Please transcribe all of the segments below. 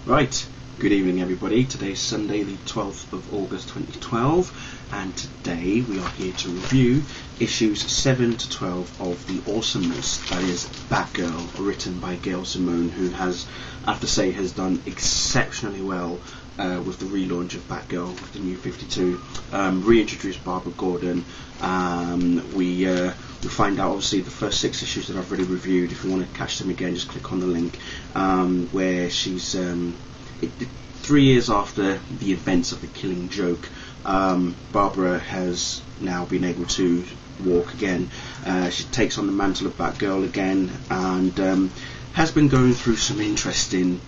Right, good evening everybody. Today's Sunday the 12th of August 2012 and today we are here to review issues 7 to 12 of The Awesomeness, that is Batgirl, written by Gail Simone, who has, I have to say, has done exceptionally well with the relaunch of Batgirl, with the new 52, reintroduced Barbara Gordon. We find out obviously the first 6 issues that I've already reviewed. If you want to catch them again, just click on the link, where she's 3 years after the events of the Killing Joke. Barbara has now been able to walk again. She takes on the mantle of Batgirl again, and has been going through some interesting,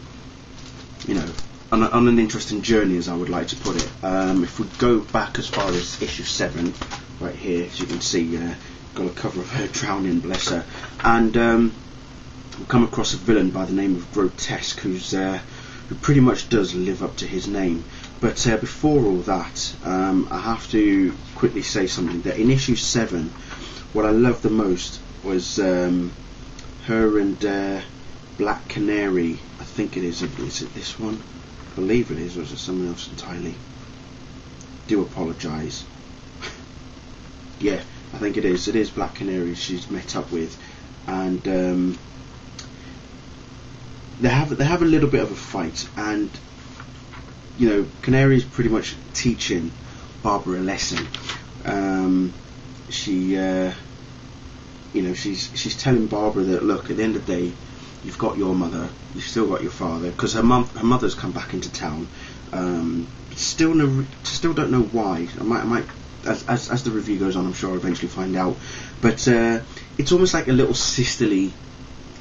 on an interesting journey, as I would like to put it. If we go back as far as issue 7, right here, as you can see, got a cover of her drowning, bless her, and we come across a villain by the name of Grotesque, who pretty much does live up to his name. But before all that, I have to quickly say something, that in issue 7, what I loved the most was her and Black Canary. I think it is it this one? I believe it is, or is it someone else entirely? Do apologise. Yeah, I think it is Black Canary she's met up with, and they have a little bit of a fight, and Canary's pretty much teaching Barbara a lesson. She's telling Barbara that, look, at the end of the day, you've got your mother, you've still got your father, because her mother's come back into town. Still don't know why. I might as the review goes on, I'm sure I'll eventually find out. But it's almost like a little sisterly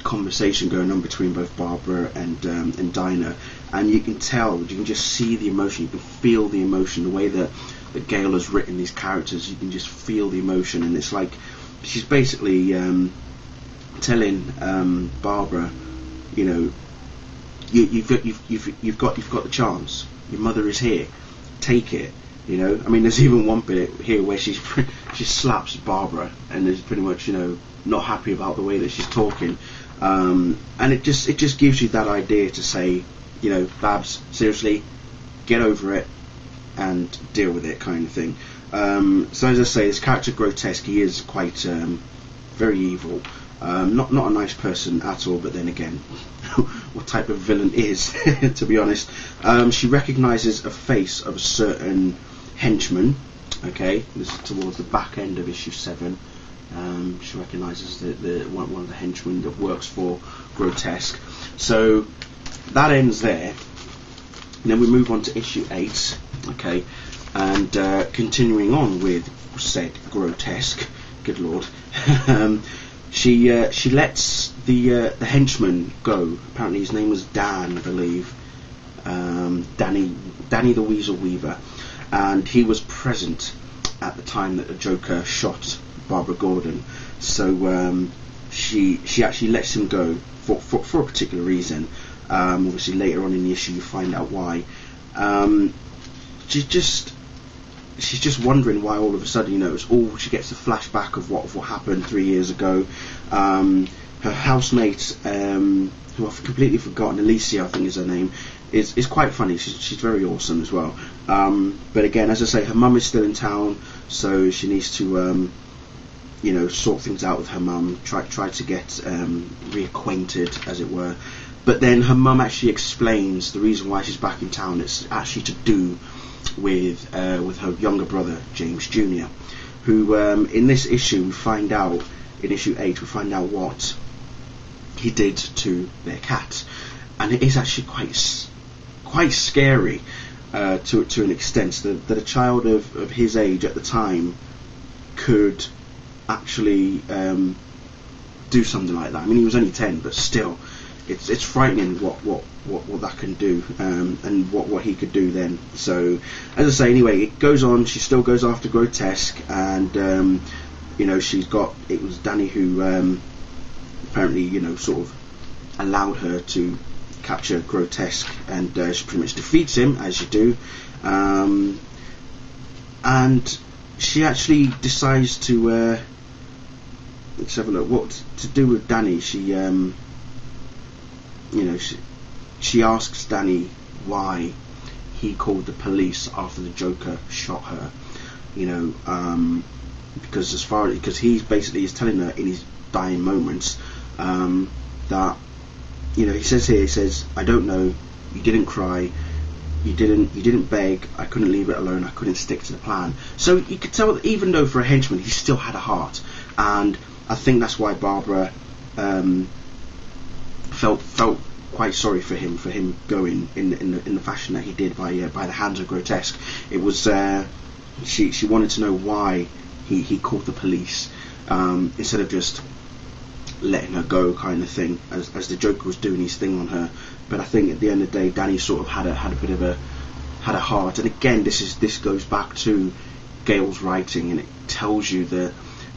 conversation going on between both Barbara and Dinah, and you can tell, you can just see the emotion, you can feel the emotion, the way that Gail has written these characters. You can just feel the emotion, and it's like she's basically telling Barbara, you've got the chance. Your mother is here. Take it. I mean, there's even one bit here where she slaps Barbara, and is pretty much not happy about the way that she's talking, and it just gives you that idea to say, Babs, seriously, get over it and deal with it, kind of thing. So as I say, this character Grotesque, he is quite very evil, not a nice person at all. But then again, what type of villain is, to be honest. She recognises a face of a certain henchman. Okay, this is towards the back end of issue 7. She recognises the one of the henchmen that works for Grotesque. So that ends there. And then we move on to issue 8. Okay, and continuing on with said Grotesque, good lord, she lets the henchman go. Apparently his name was Dan, I believe, Danny the Weasel Weaver, and he was present at the time that the Joker shot Barbara Gordon. So she actually lets him go for a particular reason. Obviously later on in the issue you find out why. She's just wondering why all of a sudden, she gets a flashback of what happened 3 years ago. Her housemate, who I've completely forgotten, Alicia I think is her name, is quite funny. She's very awesome as well. But again, as I say, her mum is still in town, so she needs to sort things out with her mum, try to get reacquainted, as it were. But then her mum actually explains the reason why she's back in town. It's actually to do with her younger brother, James Jr., who in this issue we find out, in issue 8, we find out what he did to their cat, and it is actually quite scary to an extent, that a child of his age at the time could actually do something like that. I mean, he was only 10, but still, it's frightening what that can do, and what he could do then. So as I say, anyway, it goes on. She still goes after Grotesque, and it was Danny who apparently sort of allowed her to capture Grotesque, and she pretty much defeats him, as you do, and she actually decides to let's have a look what to do with Danny. She she asks Danny why he called the police after the Joker shot her. You know, because he's basically is telling her in his dying moments that, you know, he says, I don't know, you didn't cry, you didn't beg, I couldn't leave it alone, I couldn't stick to the plan. So you could tell that even though for a henchman he still had a heart, and I think that's why Barbara felt quite sorry for him going in the fashion that he did by the hands of grotesque. It was she wanted to know why he called the police instead of just letting her go, kind of thing, as the Joker was doing his thing on her. But I think at the end of the day, Danny sort of had a bit of a heart. And again, this goes back to Gale's writing, and it tells you that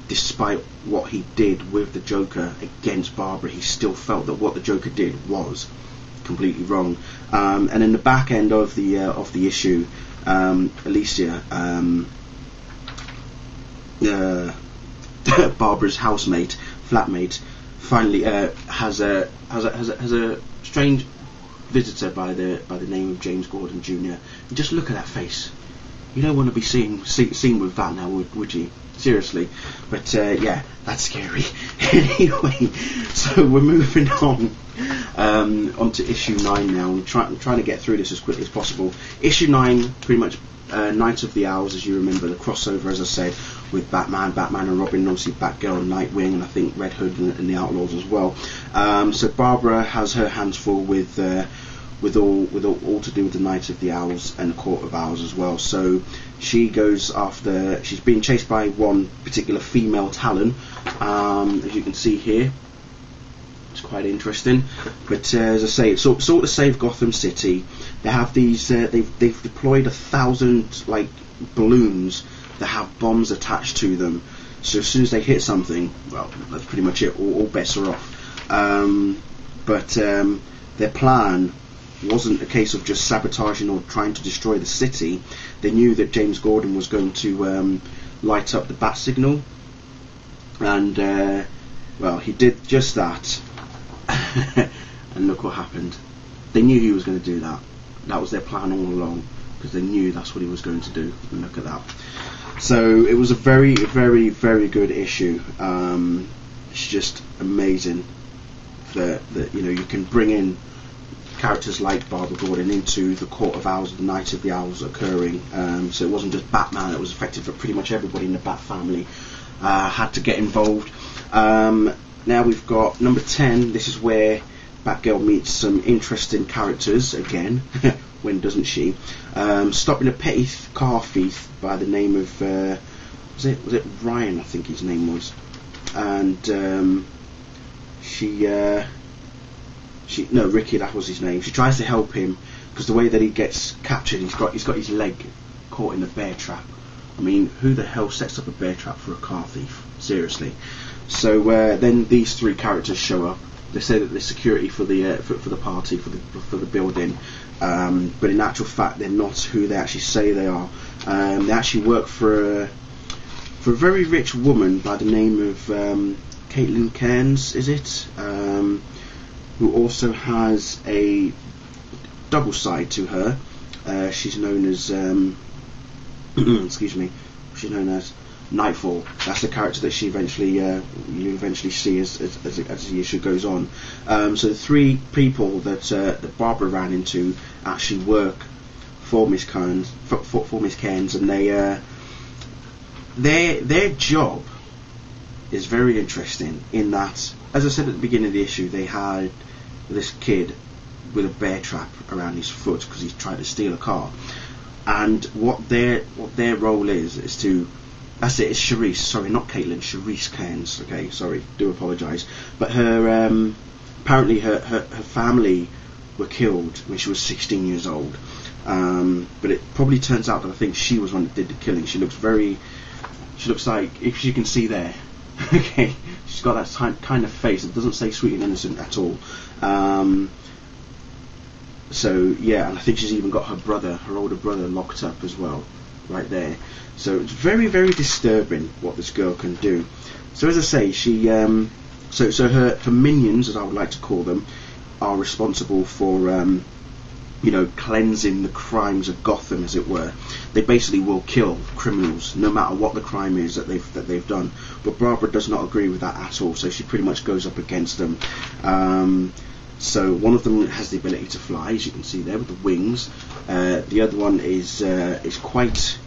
despite what he did with the Joker against Barbara, he still felt that what the Joker did was completely wrong. And in the back end of the issue, Alicia, Barbara's flatmate, finally has a strange visitor by the name of James Gordon Jr. And just look at that face. You don't want to be seen with that now, would you? Seriously. But yeah, that's scary. Anyway, so we're moving on to issue 9 now. I'm trying to get through this as quickly as possible. Issue 9, pretty much Night of the Owls, as you remember, the crossover, as I said, with Batman and Robin, and obviously Batgirl and Nightwing, and I think Red Hood and the Outlaws as well. So Barbara has her hands full with all to do with the Night of the Owls and the Court of Owls as well. So she goes after, she's being chased by one particular female Talon, as you can see here. It's quite interesting. But as I say, it's sort to save Gotham City. They have these, they've deployed 1,000 like balloons that have bombs attached to them. So as soon as they hit something, well, that's pretty much it. All bets are off. But their plan wasn't a case of just sabotaging or trying to destroy the city. They knew that James Gordon was going to light up the bat signal, and well, he did just that. And look what happened. They knew he was going to do that. That was their plan all along, because they knew that's what he was going to do. And look at that. So it was a very, very, very good issue. It's just amazing that you know, you can bring in characters like Barbara Gordon into the Court of Owls, the Night of the Owls occurring. So it wasn't just Batman, it was effective for pretty much everybody in the Bat family had to get involved. Now we've got number 10. This is where Batgirl meets some interesting characters again. When doesn't she? Stopping a petty car thief by the name of was it Ryan, I think his name was, and Ricky, that was his name. She tries to help him because the way that he gets captured, he's got his leg caught in a bear trap. I mean, who the hell sets up a bear trap for a car thief? Seriously. So then these three characters show up. They say that they're security for the party, for the building, but in actual fact they're not who they actually say they are. They actually work for a very rich woman by the name of Caitlin Cairns, is it? Who also has a double side to her. She's known as excuse me. She's known as Nightfall. That's the character that she eventually you eventually see as the issue goes on. So the three people that Barbara ran into actually work for Miss Cairns, for Miss Cairns, and their job is very interesting in that, as I said at the beginning of the issue, they had this kid with a bear trap around his foot because he's trying to steal a car, and what their role is to, that's it, it's Charisse, sorry, not Caitlin, Charisse Cairns, okay, sorry, do apologise, but her apparently her family were killed when she was 16 years old, but it probably turns out that I think she was one that did the killing. She looks like, if you can see there, okay, she's got that kind of face. It doesn't say sweet and innocent at all. So yeah, and I think she's even got her older brother locked up as well, right there. So it's very, very disturbing what this girl can do. So as I say, she so her minions, as I would like to call them, are responsible for you know, cleansing the crimes of Gotham, as it were. They basically will kill criminals no matter what the crime is that they've done. But Barbara does not agree with that at all, so she pretty much goes up against them. So one of them has the ability to fly, as you can see there, with the wings. The other one is quite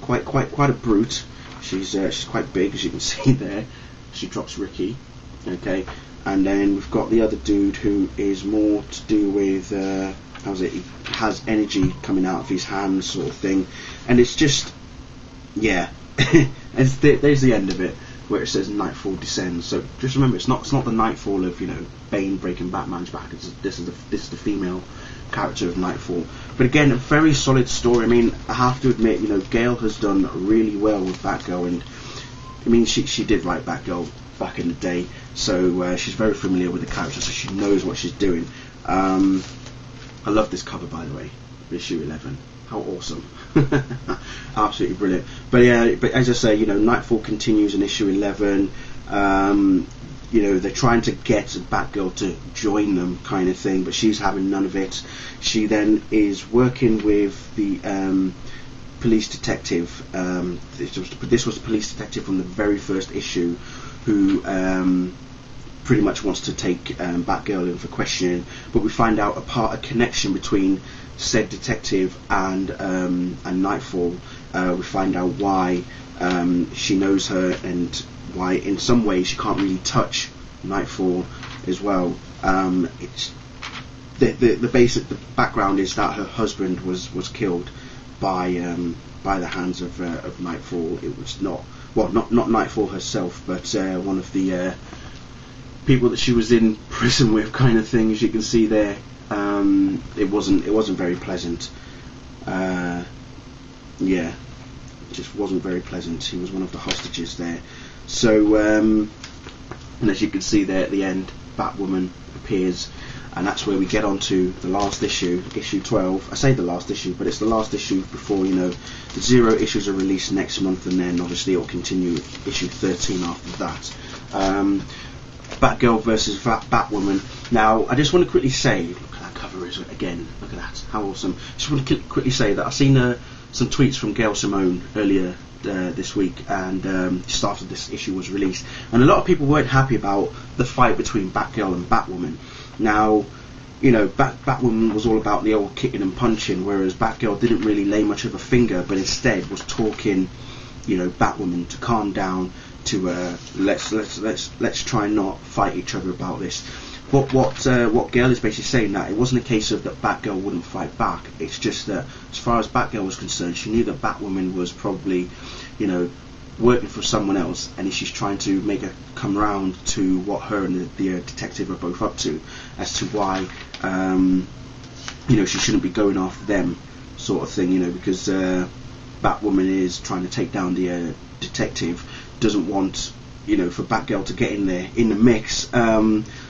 a brute. She's quite big, as you can see there. She drops Ricky. Okay, and then we've got the other dude who is more to do with he has energy coming out of his hands, sort of thing, and it's just, yeah. There's the end of it, where it says Nightfall descends. So just remember, it's not the Nightfall of, you know, Bane breaking Batman's back. This is the female character of Nightfall. But again, a very solid story. I mean, I have to admit, you know, Gail has done really well with Batgirl, and I mean, she did write Batgirl back in the day, so she's very familiar with the character, so she knows what she's doing. I love this cover, by the way, issue 11. How awesome. Absolutely brilliant. But yeah, but as I say, you know, Nightfall continues in issue 11. You know, they're trying to get Batgirl to join them, kind of thing, but she's having none of it. She then is working with the police detective. This was the police detective from the very first issue, who pretty much wants to take Batgirl in for questioning, but we find out a connection between said detective and Nightfall. We find out why she knows her, and why in some ways she can't really touch Nightfall as well. It's the background is that her husband was killed by the hands of Nightfall. It was not Nightfall herself, but one of the people that she was in prison with, kind of thing, as you can see there. It wasn't very pleasant. Yeah, it just wasn't very pleasant. He was one of the hostages there. So and as you can see there at the end, Batwoman appears, and that's where we get on to the last issue, issue 12. I say the last issue, but it's the last issue before, you know, the 0 issues are released next month, and then obviously it will continue issue 13 after that. Batgirl versus Batwoman. Now, I just want to quickly say, look at that cover again. Look at that, how awesome! Just want to quickly say that I've seen some tweets from Gail Simone earlier this week, and just after this issue was released, and a lot of people weren't happy about the fight between Batgirl and Batwoman. Now, you know, Batwoman was all about the old kicking and punching, whereas Batgirl didn't really lay much of a finger, but instead was talking, you know, Batwoman to calm down, to let's try and not fight each other about this. What Gail is basically saying, that it wasn't a case of that Batgirl wouldn't fight back. It's just that as far as Batgirl was concerned, she knew that Batwoman was probably, you know, working for someone else, and she's trying to make her come round to what her and the detective are both up to, as to why you know, she shouldn't be going after them, sort of thing, you know, because Batwoman is trying to take down the detective, doesn't want, you know, for Batgirl to get in there in the mix.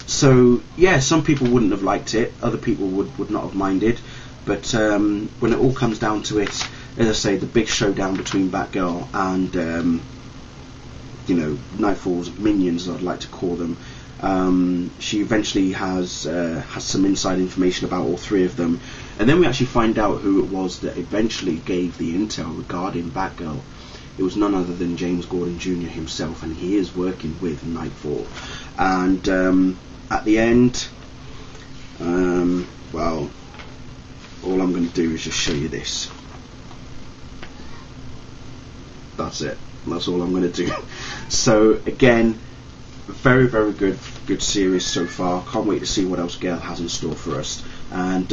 So yeah, some people wouldn't have liked it, other people would not have minded, but when it all comes down to it, as I say, the big showdown between Batgirl and you know, Nightfall's minions, I'd like to call them. She eventually has some inside information about all three of them, and then we actually find out who it was that eventually gave the intel regarding Batgirl. It was none other than James Gordon Jr. himself, and he is working with Nightfall. And at the end, well, all I'm going to do is just show you this. That's it. That's all I'm going to do. So again, very good series so far. Can't wait to see what else Gail has in store for us. And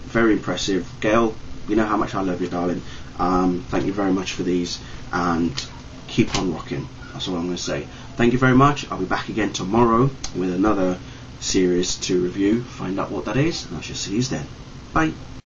very impressive. Gail, you know how much I love you, darling. Thank you very much for these, and keep on rocking. That's all I'm going to say. Thank you very much. I'll be back again tomorrow with another series to review, find out what that is, and I shall see you then. Bye.